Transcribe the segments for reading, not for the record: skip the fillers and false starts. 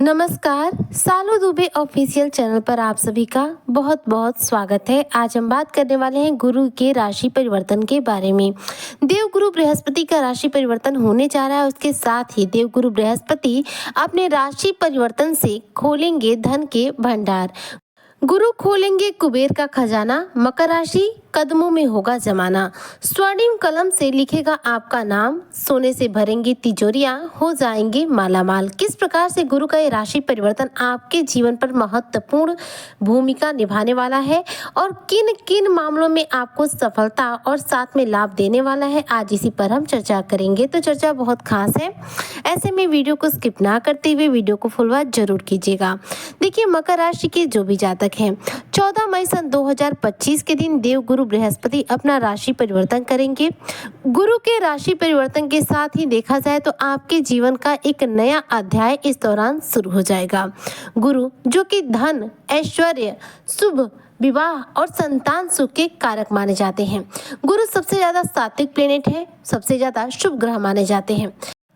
नमस्कार, सालू Dubey official channel पर आप सभी का बहुत बहुत स्वागत है। आज हम बात करने वाले हैं गुरु के राशि परिवर्तन के बारे में। देवगुरु बृहस्पति का राशि परिवर्तन होने जा रहा है। उसके साथ ही देवगुरु बृहस्पति अपने राशि परिवर्तन से खोलेंगे धन के भंडार। गुरु खोलेंगे कुबेर का खजाना। मकर राशि, कदमों में होगा जमाना। स्वर्णिम कलम से लिखेगा आपका नाम। सोने से भरेंगी तिजोरियां, हो जाएंगे मालामाल। किस प्रकार से गुरु का ये राशि परिवर्तन आपके जीवन पर महत्वपूर्ण भूमिका निभाने वाला है और किन किन मामलों में आपको सफलता और साथ में लाभ देने वाला है, आज इसी पर हम चर्चा करेंगे। तो चर्चा बहुत खास है, ऐसे में वीडियो को स्किप ना करते हुए वीडियो को फुल वॉच जरूर कीजिएगा। देखिए, मकर राशि के जो भी जातक हैं, 14 मई सन 2025 के दिन देवगुरु बृहस्पति अपना राशि परिवर्तन करेंगे। गुरु के राशि परिवर्तन के साथ ही देखा जाए तो आपके जीवन का एक नया अध्याय इस दौरान शुरू हो जाएगा। गुरु जो कि धन, ऐश्वर्य, शुभ विवाह और संतान सुख के कारक माने जाते हैं। गुरु सबसे ज्यादा सात्विक प्लेनेट है, सबसे ज्यादा शुभ ग्रह माने जाते हैं।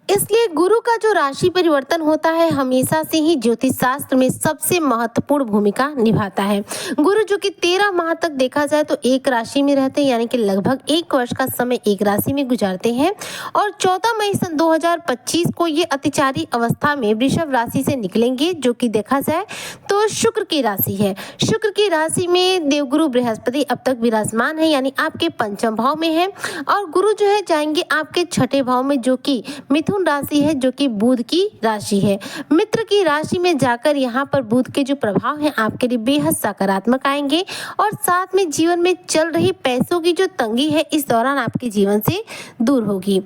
इसलिए गुरु का जो राशि परिवर्तन होता है हमेशा से ही ज्योतिष शास्त्र में सबसे महत्वपूर्ण भूमिका निभाता है। गुरु जो कि 13 माह तक देखा जाए तो एक राशि में रहते हैं, यानी कि लगभग 1 वर्ष का समय एक राशि में गुजारते हैं और 14 मई सन 2025 को ये अतिचारी अवस्था में वृषभ राशि से निकलेंगे, जो कि देखा जाए तो शुक्र की राशि है। शुक्र की राशि में देवगुरु बृहस्पति अब तक विराजमान है, यानी आपके पंचम भाव में है और गुरु जो है जाएंगे आपके छठे भाव में, जो कि मिथुन राशि है, जो कि बुध की राशि है। मित्र की राशि में जाकर यहाँ पर बुध के जो प्रभाव हैं आपके लिए बेहद सकारात्मक आएंगे और साथ में जीवन में चल रही पैसों की जो तंगी है इस दौरान आपके जीवन से दूर होगी।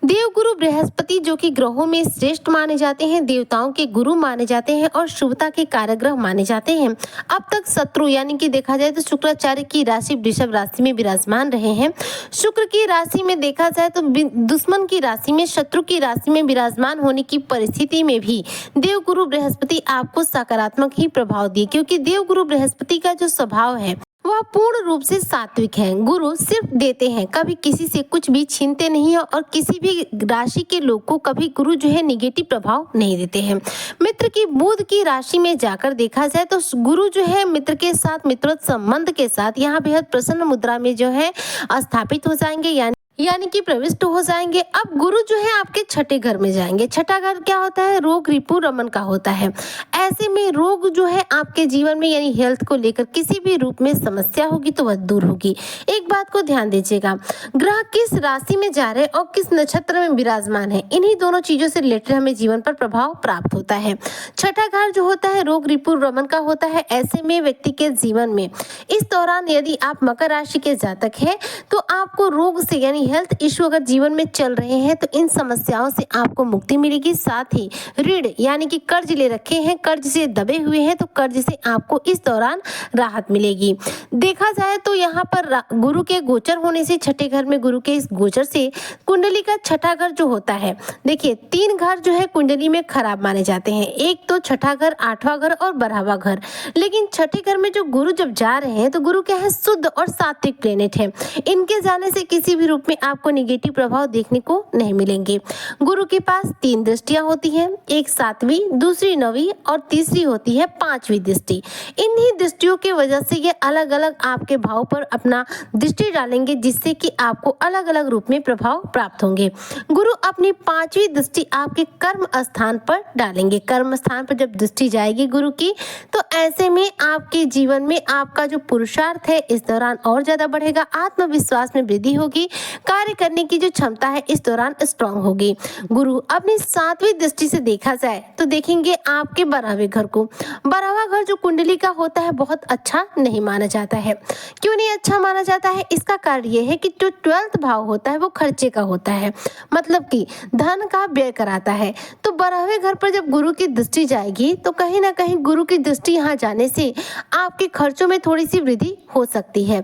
देवगुरु बृहस्पति जो कि ग्रहों में श्रेष्ठ माने जाते हैं, देवताओं के गुरु माने जाते हैं और शुभता के कारक ग्रह माने जाते हैं। अब तक शत्रु यानी कि देखा जाए तो शुक्राचार्य की राशि वृषभ राशि में विराजमान रहे हैं। शुक्र की राशि में देखा जाए तो दुश्मन की राशि में, शत्रु की राशि में विराजमान होने की परिस्थिति में भी देवगुरु बृहस्पति आपको सकारात्मक ही प्रभाव दिए, क्योंकि देवगुरु बृहस्पति का जो स्वभाव है वह पूर्ण रूप से सात्विक है। गुरु सिर्फ देते हैं, कभी किसी से कुछ भी छीनते नहीं है और किसी भी राशि के लोग को कभी गुरु जो है निगेटिव प्रभाव नहीं देते हैं। मित्र की बुध की राशि में जाकर देखा जाए तो गुरु जो है मित्र के साथ मित्रोत संबंध के साथ यहाँ बेहद प्रसन्न मुद्रा में जो है स्थापित हो जाएंगे, यानी कि प्रविष्ट हो जाएंगे। अब गुरु जो है आपके छठे घर में जाएंगे। छठा घर क्या होता है? रोग, रिपु, रमन का होता है। ऐसे में रोग जो है आपके जीवन में यानी हेल्थ को लेकर किसी भी रूप में समस्या होगी तो वह दूर होगी। एक बात को ध्यान दीजिएगा, ग्रह किस राशि में जा रहे और किस नक्षत्र में विराजमान है, इन्हीं दोनों चीजों से रिलेटेड हमें जीवन पर प्रभाव प्राप्त होता है। छठा घर जो होता है रोग, रिपु, रमन का होता है। ऐसे में व्यक्ति के जीवन में इस दौरान यदि आप मकर राशि के जातक है तो आपको रोग से यानी हेल्थ इश्यू अगर जीवन में चल रहे हैं तो इन समस्याओं से आपको मुक्ति मिलेगी। साथ ही ऋण यानी कि कर्ज ले रखे हैं, कर्ज से दबे हुए हैं तो कर्ज से आपको इस दौरान राहत मिलेगी। देखा जाए तो यहाँ पर गुरु के गोचर होने से, छठे घर में गुरु के इस गोचर से कुंडली का छठा घर जो होता है, देखिए 3 घर जो है कुंडली में खराब माने जाते हैं। एक तो छठा घर, 8वां घर और 12वां घर। लेकिन छठे घर में जो गुरु जब जा रहे हैं तो गुरु क्या है? शुद्ध और सात्विक प्लेनेट है। इनके जाने से किसी भी रूप में आपको नेगेटिव प्रभाव देखने को नहीं मिलेंगे। गुरु के पास 3 दृष्टियां होती हैं, एक 7वीं, दूसरी 9वीं और तीसरी होती है 5वीं दृष्टि। इन्हीं दृष्टियों की वजह से ये अलग अलग आपके भाव पर अपना दृष्टि डालेंगे, जिससे कि आपको अलग अलग रूप में प्रभाव प्राप्त होंगे। गुरु अपनी 5वीं दृष्टि आपके कर्म स्थान पर डालेंगे। कर्म स्थान पर जब दृष्टि जाएगी गुरु की तो ऐसे में आपके जीवन में आपका जो पुरुषार्थ है इस दौरान और ज्यादा बढ़ेगा, आत्मविश्वास में वृद्धि होगी, कार्य करने की जो क्षमता है इस दौरान स्ट्रांग होगी। गुरु अपनी 7वीं दृष्टि से देखा जाए तो देखेंगे आपके 12वें घर को। 12वां घर जो कुंडली का होता है बहुत अच्छा नहीं माना जाता है। क्यों नहीं अच्छा माना जाता है? इसका कारण यह है कि जो 12th भाव होता है वो खर्चे का होता है, मतलब कि धन का व्यय कराता है। तो 12वें घर पर जब गुरु की दृष्टि जाएगी तो कहीं ना कहीं गुरु की दृष्टि यहाँ जाने से आपके खर्चों में थोड़ी सी वृद्धि हो सकती है।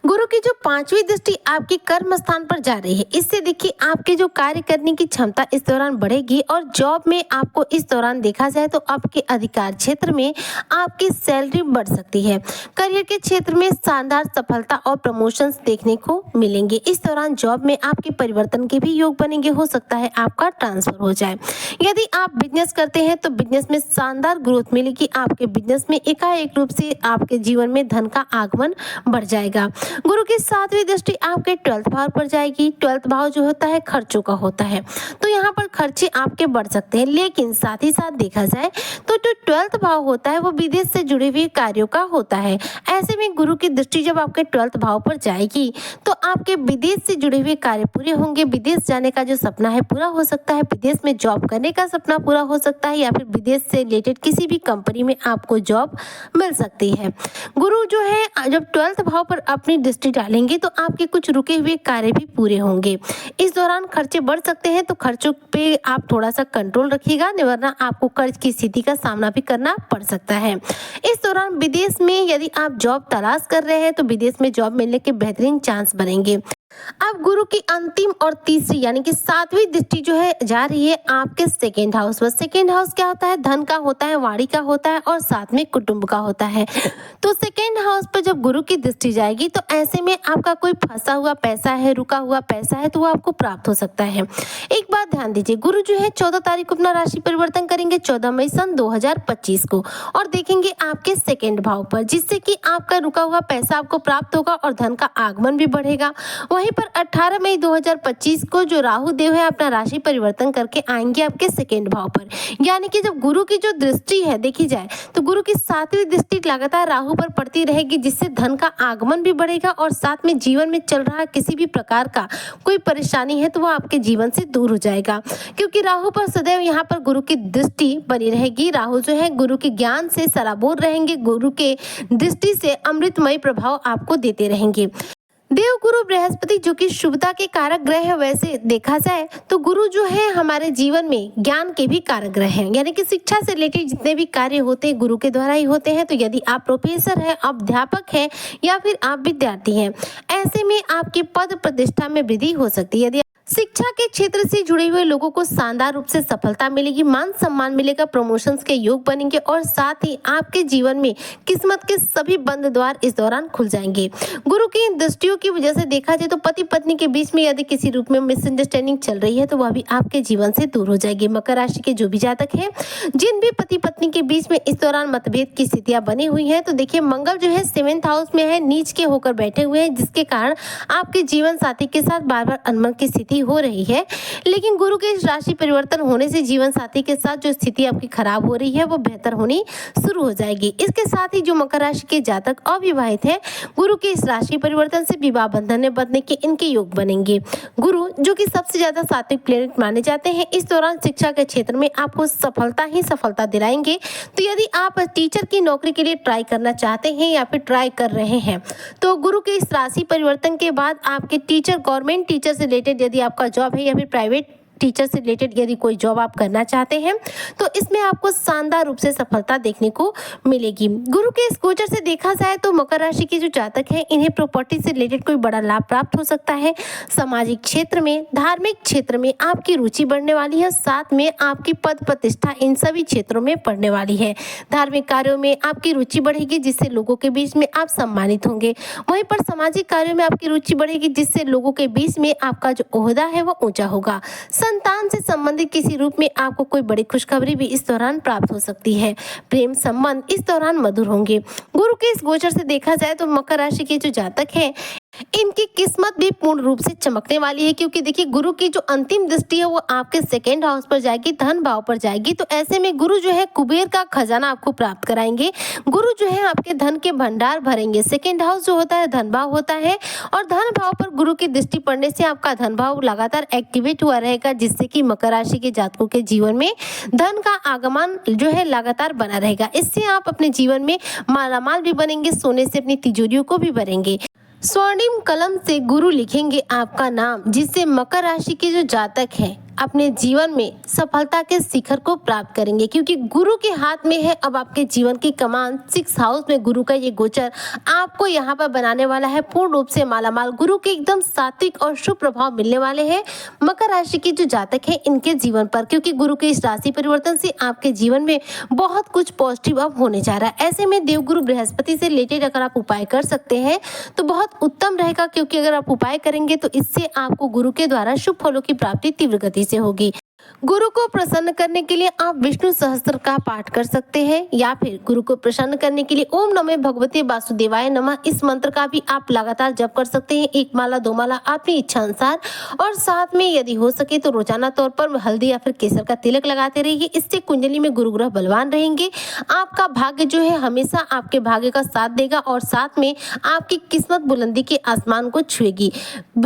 गुरु की जो पांचवी दृष्टि आपके कर्म स्थान पर जा रही है, इससे देखिए आपके जो कार्य करने की क्षमता इस दौरान बढ़ेगी और जॉब में आपको इस दौरान देखा जाए तो आपके अधिकार क्षेत्र में आपकी सैलरी बढ़ सकती है। करियर के क्षेत्र में शानदार सफलता और प्रमोशंस देखने को मिलेंगे। इस दौरान जॉब में आपके परिवर्तन के भी योग बनेंगे, हो सकता है आपका ट्रांसफर हो जाए। यदि आप बिजनेस करते हैं तो बिजनेस में शानदार ग्रोथ मिलेगी। आपके बिजनेस में एकाएक रूप से आपके जीवन में धन का आगमन बढ़ जाएगा। गुरु की सातवीं दृष्टि आपके 12th भाव पर जाएगी। 12th भाव जो होता है खर्चों का होता है, तो यहाँ पर खर्चे आपके बढ़ सकते हैं। लेकिन साथ ही साथ देखा जाए तो जो 12th भाव होता है वो विदेश से जुड़े हुए कार्यों का होता है। ऐसे में गुरु की दृष्टि जब आपके 12th भाव पर जाएगी तो आपके विदेश से जुड़े हुए कार्य पूरे होंगे। विदेश जाने का जो सपना है पूरा हो सकता है, विदेश में जॉब करने का सपना पूरा हो सकता है, या फिर विदेश से रिलेटेड किसी भी कंपनी में आपको जॉब मिल सकती है। गुरु जो है जब 12th भाव पर अपनी दृष्टि डालेंगे तो आपके कुछ रुके हुए कार्य भी पूरे होंगे। इस दौरान खर्चे बढ़ सकते हैं, तो खर्चों पे आप थोड़ा सा कंट्रोल रखिएगा, वरना आपको कर्ज की स्थिति का सामना भी करना पड़ सकता है। इस दौरान विदेश में यदि आप जॉब तलाश कर रहे हैं तो विदेश में जॉब मिलने के बेहतरीन चांस बनेंगे। अब गुरु की अंतिम और तीसरी यानी कि सातवीं दृष्टि जो है जा रही है आपके सेकेंड हाउस पर। सेकेंड हाउस क्या होता है? धन का होता है, वाणी का होता है और साथ में कुटुंब का होता है। तो सेकेंड हाउस पर जब गुरु की दृष्टि जाएगी तो ऐसे में आपका कोई फंसा हुआ पैसा है, रुका हुआ पैसा है, तो वो आपको प्राप्त हो सकता है। एक बात ध्यान दीजिए, गुरु जो है 14 तारीख को अपना राशि परिवर्तन करेंगे, 14 मई सन 2025 को, और देखेंगे आपके सेकेंड भाव पर, जिससे कि आपका रुका हुआ पैसा आपको प्राप्त होगा और धन का आगमन भी बढ़ेगा। वहीं पर 18 मई 2025 को जो राहु देव है अपना राशि परिवर्तन करके आएंगे आपके सेकेंड भाव पर। यानी कि जब गुरु की जो दृष्टि है देखी जाए तो गुरु की सातवीं दृष्टि लगातार राहु पर पड़ती रहेगी, जिससे धन का आगमन भी बढ़ेगा और साथ में जीवन में चल रहा किसी भी प्रकार का कोई परेशानी है तो वो आपके जीवन से दूर हो जाएगा, क्योंकि राहु पर सदैव यहाँ पर गुरु की दृष्टि बनी रहेगी। राहु जो है गुरु के ज्ञान से सराबोर रहेंगे, गुरु के दृष्टि से अमृतमय प्रभाव आपको देते रहेंगे। देवगुरु बृहस्पति जो कि शुभता के कारक ग्रह है, वैसे देखा जाए तो गुरु जो है हमारे जीवन में ज्ञान के भी कारक ग्रह हैं, यानी कि शिक्षा से रिलेटेड जितने भी कार्य होते हैं गुरु के द्वारा ही होते हैं। तो यदि आप प्रोफेसर हैं, अध्यापक हैं या फिर आप विद्यार्थी हैं, ऐसे में आपकी पद प्रतिष्ठा में वृद्धि हो सकती है। यदि शिक्षा के क्षेत्र से जुड़े हुए लोगों को शानदार रूप से सफलता मिलेगी, मान सम्मान मिलेगा, प्रमोशंस के योग बनेंगे और साथ ही आपके जीवन में किस्मत के सभी बंद द्वार इस दौरान खुल जाएंगे। गुरु की इन दृष्टियों की वजह से देखा जाए तो पति पत्नी के बीच में यदि किसी रूप में मिसअंडरस्टैंडिंग चल रही है तो वह भी आपके जीवन से दूर हो जाएगी। मकर राशि के जो भी जातक हैं, जिन भी पति पत्नी के बीच में इस दौरान मतभेद की स्थितियां बनी हुई हैं, तो देखिए मंगल जो है 7th हाउस में है, नीच के होकर बैठे हुए हैं, जिसके कारण आपके जीवन साथी के साथ बार बार अनबन की स्थिति हो रही है। लेकिन गुरु के राशि परिवर्तन होने से जीवन साथी के साथ जो स्थिति आपकी खराब हो रही है वो बेहतर होनी शुरू हो जाएगी। इसके साथ ही जो मकर राशि के जातक अविवाहित हैं, गुरु के इस राशि परिवर्तन से विवाह बंधन में बंधने के इनके योग बनेंगे। गुरु जो कि सबसे ज्यादा सात्विक प्लेनेट माने जाते हैं, इस दौरान शिक्षा के क्षेत्र में आपको सफलता ही सफलता दिलाएंगे। तो यदि आप टीचर की नौकरी के लिए ट्राई करना चाहते हैं या फिर ट्राई कर रहे हैं, तो गुरु के इस राशि परिवर्तन के बाद आपके टीचर, गवर्नमेंट टीचर से रिलेटेड यदि आपका जॉब है या फिर प्राइवेट टीचर से रिलेटेड यदि कोई जॉब आप करना चाहते हैं, तो इसमें आपको शानदार रूप से सफलता देखने को मिलेगी। गुरु के इस गोचर से देखा जाए तो मकर राशि के जो जातक हैं, इन्हें प्रॉपर्टी से रिलेटेड कोई बड़ा लाभ प्राप्त हो सकता है। सामाजिक क्षेत्र में, धार्मिक क्षेत्र में आपकी रुचि बढ़ने वाली है, साथ में आपकी पद प्रतिष्ठा इन सभी क्षेत्रों में बढ़ने वाली है। धार्मिक कार्यों में आपकी रुचि बढ़ेगी, जिससे लोगों के बीच में आप सम्मानित होंगे। वहीं पर सामाजिक कार्यों में आपकी रुचि बढ़ेगी, जिससे लोगों के बीच में आपका जो ओहदा है वो ऊंचा होगा। संतान से संबंधित किसी रूप में आपको कोई बड़ी खुशखबरी भी इस दौरान प्राप्त हो सकती है। प्रेम संबंध इस दौरान मधुर होंगे। गुरु के इस गोचर से देखा जाए तो मकर राशि के जो जातक हैं, इनकी किस्मत भी पूर्ण रूप से चमकने वाली है, क्योंकि देखिए गुरु की जो अंतिम दृष्टि है वो आपके सेकेंड हाउस पर जाएगी, धन भाव पर जाएगी। तो ऐसे में गुरु जो है कुबेर का खजाना आपको प्राप्त कराएंगे। गुरु जो है आपके धन के भंडार भरेंगे। सेकेंड हाउस जो होता है धन भाव होता है, और धन भाव पर गुरु की दृष्टि पड़ने से आपका धन भाव लगातार एक्टिवेट हुआ रहेगा, जिससे कि मकर राशि के जातकों के जीवन में धन का आगमन जो है लगातार बना रहेगा। इससे आप अपने जीवन में मालामाल भी बनेंगे, सोने से अपनी तिजोरियों को भी भरेंगे। स्वर्णिम कलम से गुरु लिखेंगे आपका नाम, जिससे मकर राशि के जो जातक हैं अपने जीवन में सफलता के शिखर को प्राप्त करेंगे, क्योंकि गुरु के हाथ में है अब आपके जीवन की कमान। 6 हाउस में गुरु का ये गोचर आपको यहाँ पर बनाने वाला है पूर्ण रूप से मालामाल। गुरु के एकदम सात्विक और शुभ प्रभाव मिलने वाले हैं मकर राशि के जो जातक हैं इनके जीवन पर, क्योंकि गुरु के इस राशि परिवर्तन से आपके जीवन में बहुत कुछ पॉजिटिव अब होने जा रहा है। ऐसे में देवगुरु बृहस्पति से रिलेटेड अगर आप उपाय कर सकते हैं तो बहुत उत्तम रहेगा, क्योंकि अगर आप उपाय करेंगे तो इससे आपको गुरु के द्वारा शुभ फलों की प्राप्ति तीव्र गति से होगी। गुरु को प्रसन्न करने के लिए आप विष्णु सहस्त्र का पाठ कर सकते हैं, या फिर गुरु को प्रसन्न करने के लिए ओम नमः भगवते वासुदेवाय नमः इस मंत्र का भी आप लगातार जप कर सकते हैं। 1 माला 2 माला अपनी इच्छा अनुसार, और साथ में यदि हो सके तो रोजाना तौर पर हल्दी या फिर केसर का तिलक लगाते रहिए। इससे कुंडली में गुरु ग्रह बलवान रहेंगे। आपका भाग्य जो है हमेशा आपके भाग्य का साथ देगा, और साथ में आपकी किस्मत बुलंदी के आसमान को छुएगी।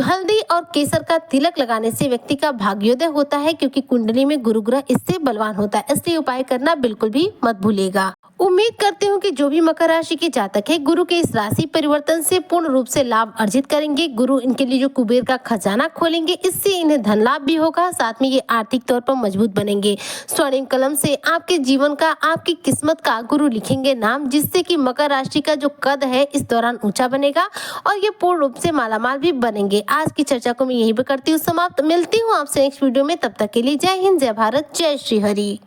हल्दी और केसर का तिलक लगाने से व्यक्ति का भाग्योदय होता है, क्योंकि कुंडली में गुरु ग्रह इससे बलवान होता है। इसलिए उपाय करना बिल्कुल भी मत भूलिएगा। उम्मीद करती हूँ कि जो भी मकर राशि के जातक है गुरु के इस राशि परिवर्तन से पूर्ण रूप से लाभ अर्जित करेंगे। गुरु इनके लिए जो कुबेर का खजाना खोलेंगे, इससे इन्हें धन लाभ भी होगा, साथ में ये आर्थिक तौर पर मजबूत बनेंगे। स्वर्णिम कलम से आपके जीवन का, आपकी किस्मत का गुरु लिखेंगे नाम, जिससे कि मकर राशि का जो कद है इस दौरान ऊंचा बनेगा और ये पूर्ण रूप से मालामाल भी बनेंगे। आज की चर्चा को मैं यहीं पर करती हूँ समाप्त। मिलती हूँ आपसे नेक्स्ट वीडियो में, तब तक के लिए जय हिंद, जय भारत, जय श्री हरि।